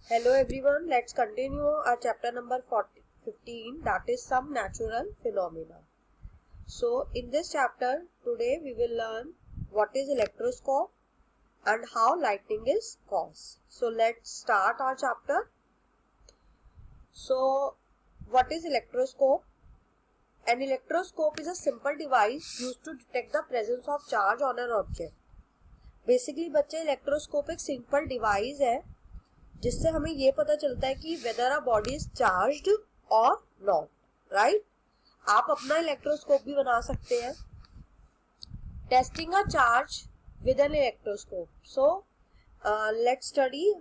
Hello everyone, let's continue our chapter number 15, that is some natural phenomena. So in this chapter today we will learn what is electroscope and how lightning is caused. So let's start our chapter. So what is electroscope? An electroscope is a simple device used to detect the presence of charge on an object. Basically बच्चे electroscope एक simple device है जिससे हमें ये पता चलता है कि whether a body is charged or not, right. आप अपना इलेक्ट्रोस्कोप भी बना सकते हैं। Testing a charge with an electroscope. So let's study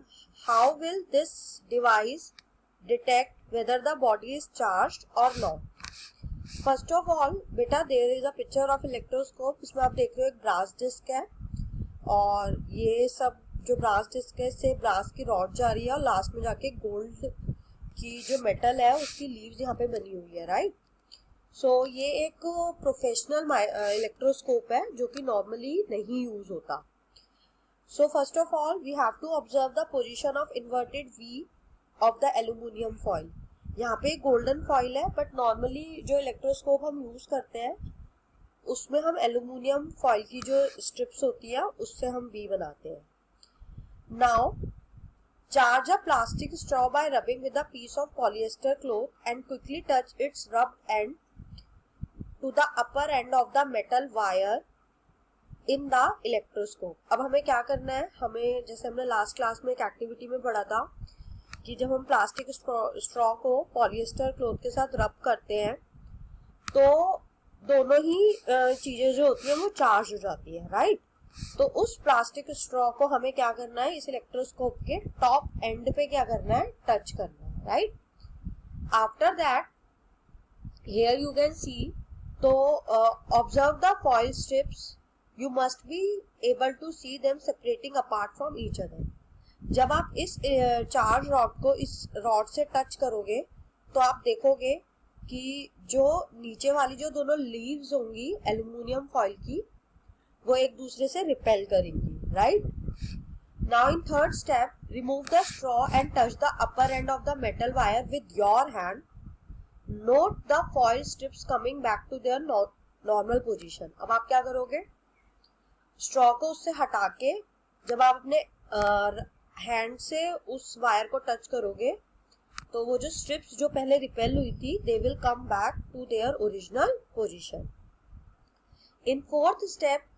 how will this device detect whether the body is charged or not. First of all बेटा there is a picture of electroscope. इसमें आप देख रहे हो एक ब्रास डिस्क है और ये सब जो ब्रास डिस्क है इससे ब्रास की रॉड जा रही है और लास्ट में जाके गोल्ड की जो मेटल है उसकी लीव्स यहाँ पे बनी हुई है, राइट। सो ये एक प्रोफेशनल इलेक्ट्रोस्कोप है जो कि नॉर्मली नहीं यूज होता। So first of all we have to observe the position of inverted V of the aluminium foil. यहाँ पे गोल्डन फॉइल है बट नॉर्मली जो इलेक्ट्रोस्कोप हम यूज करते हैं उसमें हम एल्यूमिनियम फॉइल की जो स्ट्रिप्स होती है उससे हम वी बनाते हैं। Now, charge a plastic straw by rubbing with a piece of polyester cloth and quickly touch its rubbed end to the upper end of the metal wire in the electroscope. अब हमें क्या करना है, हमें जैसे हमने लास्ट क्लास में एक एक्टिविटी में पढ़ा था कि जब हम प्लास्टिक स्ट्रॉ को पॉलिएस्टर क्लोथ के साथ रब करते हैं तो दोनों ही चीजें जो होती हैं वो चार्ज हो जाती है, राइट। तो उस प्लास्टिक स्ट्रॉ को हमें क्या करना है, इस इलेक्ट्रोस्कोप के टॉप एंड पे क्या करना है, टच करना है, right. After that here you can see, तो observe the foil strips, you must be able to see them separating apart from each other. जब आप इस चार्ज रॉड को इस रॉड से टच करोगे तो आप देखोगे कि जो नीचे वाली जो दोनों लीव्स होंगी एल्यूमिनियम फॉइल की वो एक दूसरे से रिपेल करेंगी, right. Now in third step remove the straw and touch the upper end of the metal wire with your hand. Note the foil strips coming back to their normal position. अब आप क्या करोगे, straw को उससे हटा के जब आप अपने हैंड से उस वायर को टच करोगे तो वो जो स्ट्रिप्स जो पहले रिपेल हुई थी they will come back to their original position. In fourth step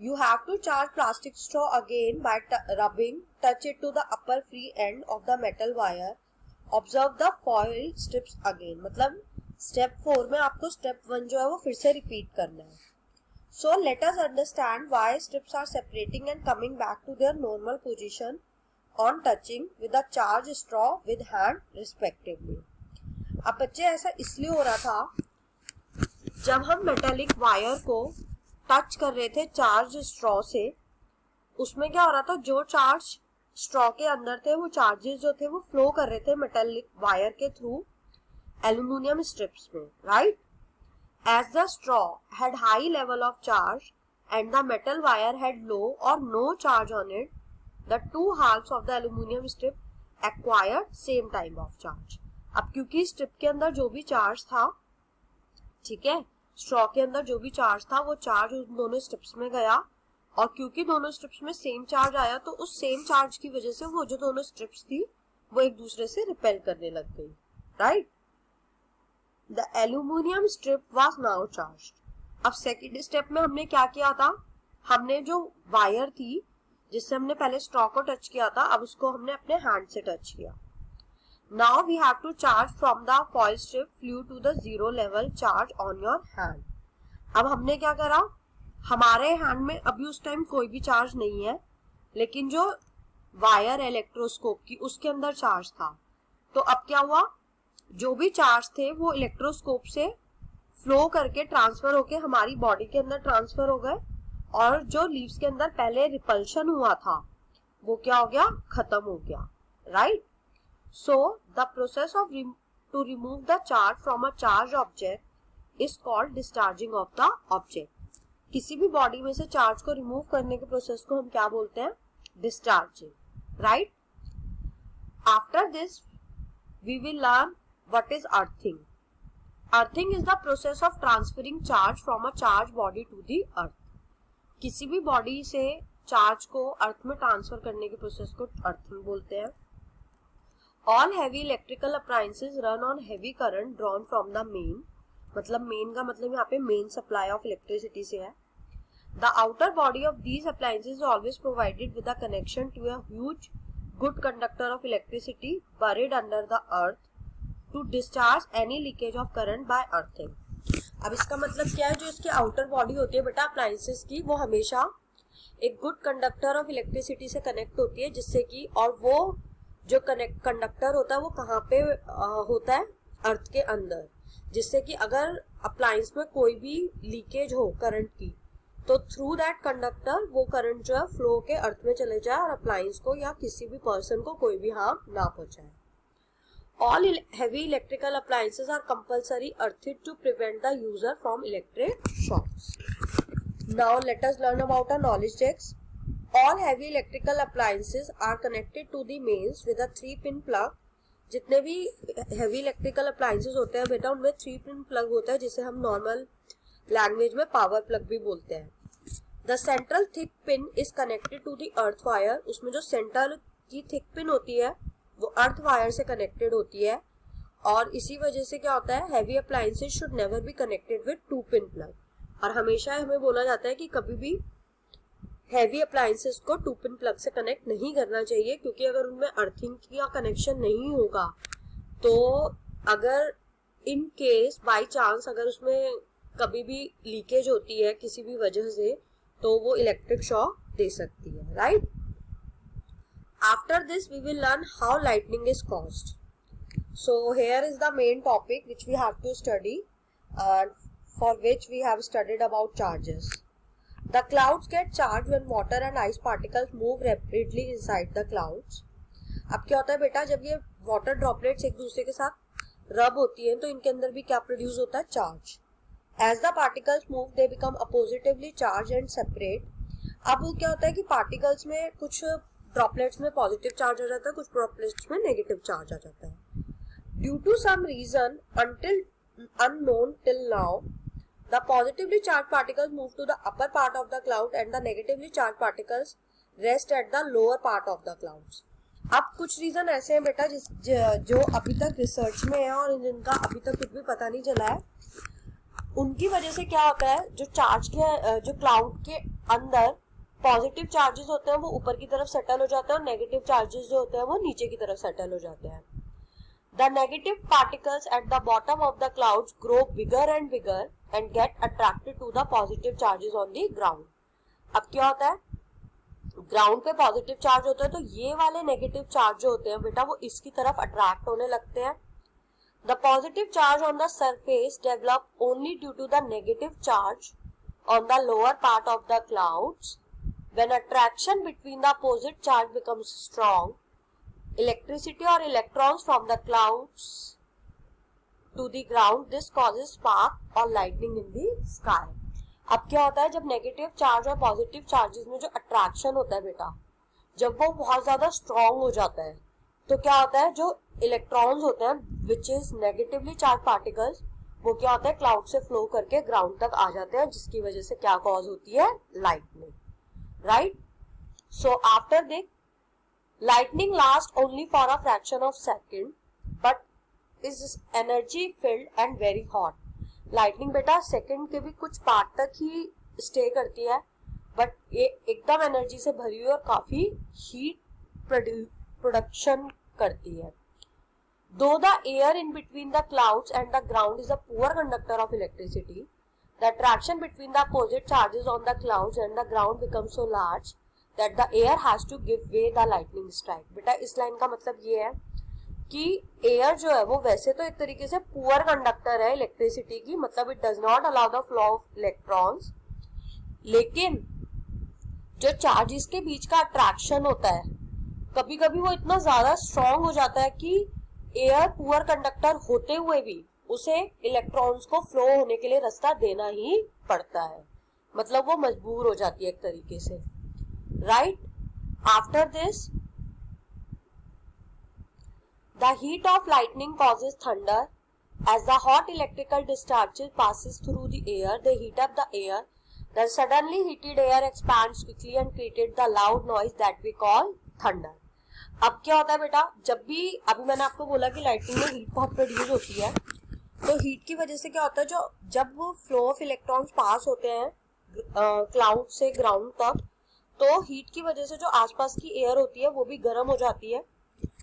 you have to charge plastic straw again by rubbing, touch it to the upper free end of the metal wire. Observe the foil strips again. मतलब step 4 में आपको step 1 जो है वो फिर से repeat करना है। So let us understand why strips are separating and coming back to their normal position on touching with a charged straw with hand respectively. अब बच्चे ऐसा इसलिए हो रहा था जब हम मेटालिक वायर को टच कर रहे थे चार्ज स्ट्रॉ से, उसमें क्या हो रहा था, जो चार्ज स्ट्रॉ के अंदर थे वो चार्जेस जो थे वो फ्लो कर रहे थे मेटालिक वायर के थ्रू एल्यूमिनियम स्ट्रिप्स में, right. As the straw had high level of charge and the metal wire had low और no charge on it, the two halves of the aluminium strip acquired same time of charge. अब क्योंकि strip के अंदर जो भी charge था, ठीक है, स्ट्रॉ के अंदर जो भी चार्ज था वो चार्ज उन दोनों स्ट्रिप्स में गया और क्योंकि दोनों स्ट्रिप्स में सेम चार्ज आया तो उस सेम चार्ज की वजह से वो जो दोनों स्ट्रिप्स थी वो एक दूसरे से रिपेल करने लग गई, right. The aluminium strip was now charged. अब सेकंड स्टेप में हमने क्या किया था, हमने जो वायर थी जिससे हमने पहले स्ट्रॉ को टच किया था अब उसको हमने अपने हैंड से टच किया। Now we have to charge from the foil strip flew to the zero level charge on your hand. अब हमने क्या करा, हमारे हैंड में अभी उस टाइम कोई भी चार्ज नहीं है लेकिन जो वायर है इलेक्ट्रोस्कोप की उसके अंदर चार्ज था। तो अब क्या हुआ, जो भी चार्ज थे वो इलेक्ट्रोस्कोप से फ्लो करके ट्रांसफर होके हमारी बॉडी के अंदर ट्रांसफर हो गए और जो लीव्स के अंदर पहले रिपल्शन हुआ था वो क्या हो गया, खत्म हो गया, right. So, the process of to remove the charge from a charged object is called discharging of the object. किसी भी बॉडी में से चार्ज को रिमूव करने के प्रोसेस को हम क्या बोलते हैं, discharging, right. After this, we will learn what is earthing. Earthing is the process of transferring charge from a charged body to the earth. किसी भी बॉडी से चार्ज को अर्थ में ट्रांसफर करने के प्रोसेस को अर्थिंग बोलते हैं. All heavy electrical appliances run on heavy current drawn from the main. मतलब मेन का मतलब यहाँ पे मेन सप्लाई ऑफ इलेक्ट्रिसिटी से है. The outer body of these appliances is always provided with a connection to a huge good conductor of electricity buried under the earth to discharge any leakage of current by earthing. अब इसका मतलब क्या है, जो इसकी outer body होती है बेटा अप्लायंसेस की, वो हमेशा एक गुड कंडक्टर ऑफ इलेक्ट्रिसिटी से कनेक्ट होती है, जिससे कि, और वो जो कंडक्टर होता है वो कहाँ पे होता है, अर्थ के अंदर, जिससे कि अगर अप्लायंस में कोई भी लीकेज हो करंट की तो थ्रू दैट कंडक्टर वो करंट जो है फ्लो के अर्थ में चले जाए और अप्लायंस को या किसी भी पर्सन को कोई भी हार्म ना पहुंचाए. All heavy electrical appliances are compulsory earthed to prevent the user from electric shocks. Now let us learn about a knowledge checks. All heavy electrical appliances are connected to the mains with a 3-pin plug. जितने भी heavy electrical appliances होते हैं बेटा उनमें 3-pin plug होता है, जिसे हम नॉर्मल लैंग्वेज में पावर प्लग भी बोलते हैं. The central thick pin is connected to the earth wire. उसमें जो सेंटर की थिक पिन होती है वो अर्थ वायर से कनेक्टेड होती है, और इसी वजह से क्या होता है, heavy appliances should never be connected with 2-pin plug. और हमेशा हमें बोला जाता है कि कभी भी हैवी अप्लायंसेज को 2-pin प्लग से कनेक्ट नहीं करना चाहिए, क्योंकि अगर उनमें अर्थिंग का कनेक्शन नहीं होगा तो अगर इन केस बाई चांस अगर उसमें कभी भी लीकेज होती है किसी भी वजह से तो वो इलेक्ट्रिक शॉक दे सकती है. Right. After this we will learn how lightning is caused. So here is the main topic which we have to study, for which we have studied about charges. The clouds get charge when water and ice particles move rapidly inside the clouds. अब क्या होता है बेटा, जब ये water droplets एक दूसरे के साथ रब होती है तो इनके अंदर भी क्या प्रोड्यूस होता है, charge. As the particles move, they become oppositively charged and separate. अब वो क्या होता है कि पार्टिकल्स में कुछ ड्रॉपलेट्स में पॉजिटिव चार्ज आ जाता है, कुछ ड्रॉपलेट्स में नेगेटिव चार्ज आ जाता है. Due to some reason until unknown till now, the positively charged particles move to the upper part of the cloud and the negatively charged particles rest at the lower part of the clouds. अब कुछ reason ऐसे हैं बेटा जो अभी तक research में है और जिनका अभी तक कुछ भी पता नहीं चला है. उनकी वजह से क्या होता है, जो चार्ज के जो क्लाउड के अंदर पॉजिटिव चार्जेस होते हैं वो ऊपर की तरफ सेटल हो जाते हैं और नेगेटिव चार्जेस जो होते हैं वो नीचे की तरफ सेटल हो जाते हैं. The negative particles at the bottom of the clouds grow bigger and bigger and get attracted to the positive charges on the ground. अब क्या होता है, ग्राउंड पे पॉजिटिव चार्ज होता है तो ये वाले नेगेटिव चार्ज जो होते हैं बेटा वो इसकी तरफ अट्रैक्ट होने लगते हैं. The positive charge on the surface develop only due to the negative charge on the lower part of the clouds. When attraction between the opposite charge becomes strong, electricity or electrons from the clouds to the ground, this causes spark or lightning in the sky. अब क्या होता है, जब negative charge और positive charges में जो attraction होता है बेटा, जब वो बहुत ज्यादा स्ट्रॉन्ग हो जाता है तो क्या होता है, जो इलेक्ट्रॉन्स होते हैं which is negatively charge particles, वो क्या होता है क्लाउड से फ्लो करके ग्राउंड तक आ जाते हैं, जिसकी वजह से क्या कॉज होती है, lightning. Right. So after this lightning last only for a fraction of second but is energy filled and very hot. Lightning बेटा सेकेंड के भी कुछ पार्ट तक ही स्टे करती है, बट ये एकदम एनर्जी से भरी हुई और काफी हीट प्रोडक्शन करती है. Though the air in between the clouds and the ground is a poor conductor of electricity, the attraction between the opposite charges on the clouds and the ground becomes so large that the air has to give way the lightning strike. बेटा इस line का मतलब ये है कि air जो है वो वैसे तो एक तरीके से पुअर कंडक्टर है इलेक्ट्रिसिटी की, मतलब it does not allow the flow of electrons, लेकिन जो चार्जेस के बीच का अट्रैक्शन होता है कभी कभी वो इतना ज्यादा स्ट्रॉन्ग हो जाता है कि एयर पुअर कंडक्टर होते हुए भी उसे इलेक्ट्रॉन्स को फ्लो होने के लिए रास्ता देना ही पड़ता है, मतलब वो मजबूर हो जाती है एक तरीके से. Right. After this The heat of lightning causes thunder. As the hot electrical discharge passes through the air, they heat up the air. The suddenly heated air expands quickly and created the loud noise that we call thunder. अब क्या होता है बेटा, जब भी अभी मैंने आपको बोला कि लाइटनिंग में हीट बहुत प्रोड्यूस होती है, तो हीट की वजह से क्या होता है, जो जब वो फ्लो ऑफ इलेक्ट्रॉन्स पास होते हैं क्लाउड से ग्राउंड तक, तो हीट की वजह से जो आसपास की एयर होती है वो भी गर्म हो जाती है,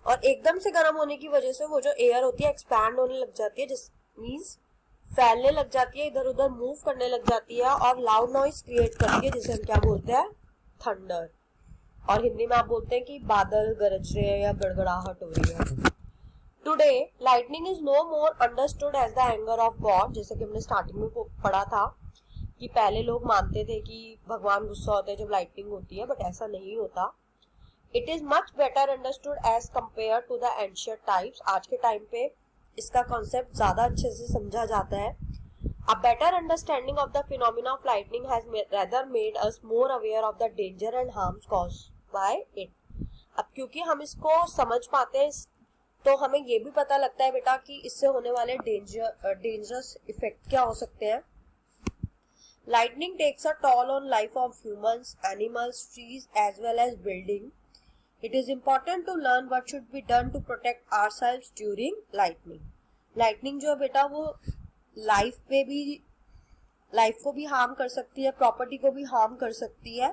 और एकदम से गर्म होने की वजह से वो जो एयर होती है एक्सपैंड होने लग जाती है, जिस मीन्स फैलने लग जाती है, इधर उधर मूव करने लग जाती है और लाउड नॉइज क्रिएट करती है, जिसे हम क्या बोलते हैं, थंडर। और हिंदी में आप बोलते हैं कि बादल गरज रहे हैं या गड़गड़ाहट हो रही है। Today lightning is no more understood as the anger of God, जैसे कि हमने स्टार्टिंग में पढ़ा था कि पहले लोग मानते थे कि भगवान गुस्सा होते हैं जब लाइटनिंग होती है, बट ऐसा नहीं होता। It is much better understood as compare to the ancient times, आज के टाइम पे इसका कॉन्सेप्ट ज्यादा अच्छे से समझा जाता है। A better understanding of the phenomena of lightning has rather made us more aware of the danger and harms caused by it. अब क्योंकि हम इसको समझ पाते हैं, तो हमें ये भी पता लगता है बेटा कि इससे होने वाले डेंजरस इफेक्ट क्या हो सकते हैं। Lightning takes a toll on life of humans, animals, trees as well as building. It is important to learn what should be done to protect ourselves during lightning. Lightning जो है बेटा वो life को भी हार्म कर सकती है, property को भी हार्म कर सकती है।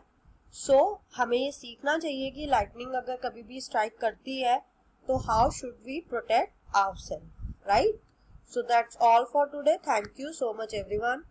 सो हमें ये सीखना चाहिए कि लाइटनिंग अगर कभी भी स्ट्राइक करती है तो how should we protect ourselves, right? So that's all for today. Thank you so much everyone.